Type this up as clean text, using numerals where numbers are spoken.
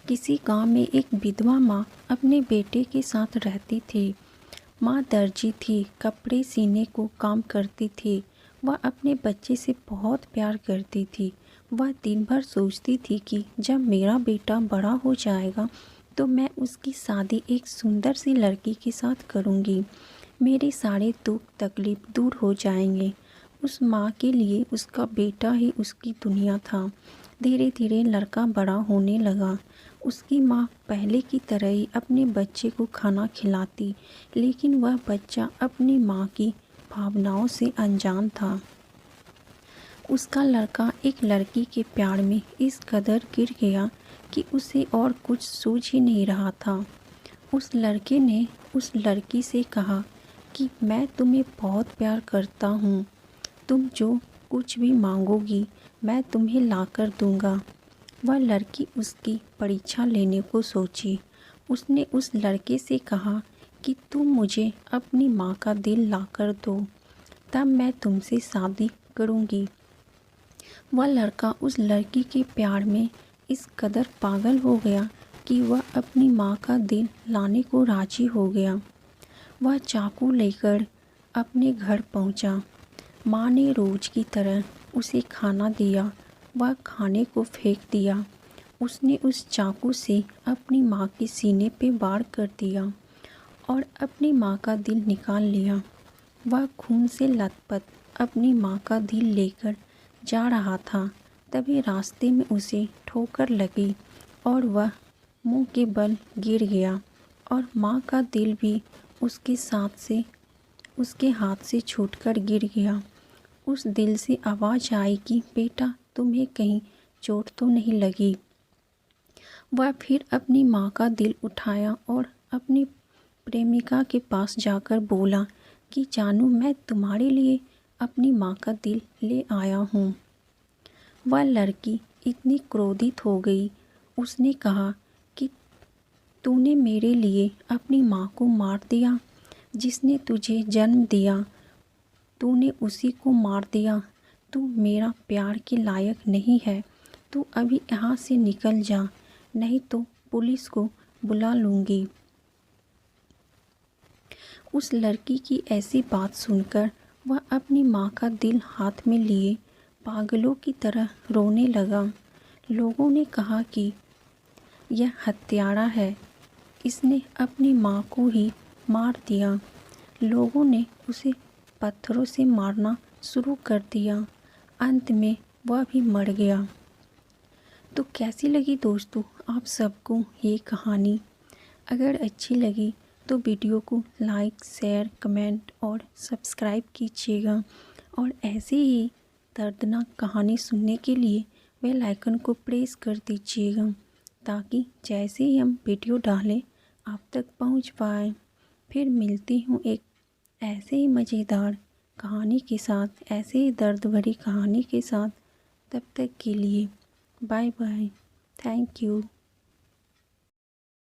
किसी गांव में एक विधवा माँ अपने बेटे के साथ रहती थी। माँ दर्जी थी, कपड़े सीने को काम करती थी। वह अपने बच्चे से बहुत प्यार करती थी। वह दिन भर सोचती थी कि जब मेरा बेटा बड़ा हो जाएगा तो मैं उसकी शादी एक सुंदर सी लड़की के साथ करूँगी। मेरे सारे दुख तकलीफ दूर हो जाएंगे। उस माँ के लिए उसका बेटा ही उसकी दुनिया था। धीरे धीरे लड़का बड़ा होने लगा। उसकी माँ पहले की तरह ही अपने बच्चे को खाना खिलाती, लेकिन वह बच्चा अपनी माँ की भावनाओं से अनजान था। उसका लड़का एक लड़की के प्यार में इस कदर गिर गया कि उसे और कुछ सूझ ही नहीं रहा था। उस लड़के ने उस लड़की से कहा कि मैं तुम्हें बहुत प्यार करता हूँ। तुम जो कुछ भी मांगोगी मैं तुम्हें लाकर दूंगा। वह लड़की उसकी परीक्षा लेने को सोची। उसने उस लड़के से कहा कि तुम मुझे अपनी माँ का दिल लाकर दो, तब मैं तुमसे शादी करूँगी। वह लड़का उस लड़की के प्यार में इस कदर पागल हो गया कि वह अपनी माँ का दिल लाने को राजी हो गया। वह चाकू लेकर अपने घर पहुँचा। माँ ने रोज की तरह उसे खाना दिया। वह खाने को फेंक दिया। उसने उस चाकू से अपनी माँ के सीने पे वार कर दिया और अपनी माँ का दिल निकाल लिया। वह खून से लथपथ अपनी माँ का दिल लेकर जा रहा था। तभी रास्ते में उसे ठोकर लगी और वह मुंह के बल गिर गया और माँ का दिल भी उसके हाथ से छूटकर गिर गया। उस दिल से आवाज़ आई कि बेटा, तुम्हें कहीं चोट तो नहीं लगी। वह फिर अपनी माँ का दिल उठाया और अपनी प्रेमिका के पास जाकर बोला कि जानू, मैं तुम्हारे लिए अपनी माँ का दिल ले आया हूँ। वह लड़की इतनी क्रोधित हो गई। उसने कहा कि तूने मेरे लिए अपनी माँ को मार दिया। जिसने तुझे जन्म दिया तूने उसी को मार दिया। तू मेरा प्यार के लायक नहीं है। तू अभी यहाँ से निकल जा, नहीं तो पुलिस को बुला लूँगी। उस लड़की की ऐसी बात सुनकर वह अपनी माँ का दिल हाथ में लिए पागलों की तरह रोने लगा। लोगों ने कहा कि यह हत्यारा है, इसने अपनी माँ को ही मार दिया। लोगों ने उसे पत्थरों से मारना शुरू कर दिया। अंत में वह भी मर गया। तो कैसी लगी दोस्तों आप सबको ये कहानी? अगर अच्छी लगी तो वीडियो को लाइक, शेयर, कमेंट और सब्सक्राइब कीजिएगा। और ऐसे ही दर्दनाक कहानी सुनने के लिए बेल आइकन को प्रेस कर दीजिएगा, ताकि जैसे ही हम वीडियो डालें आप तक पहुंच पाए। फिर मिलती हूँ एक ऐसे ही मज़ेदार कहानी के साथ, ऐसे ही दर्द भरी कहानी के साथ। तब तक के लिए बाय बाय। Thank you.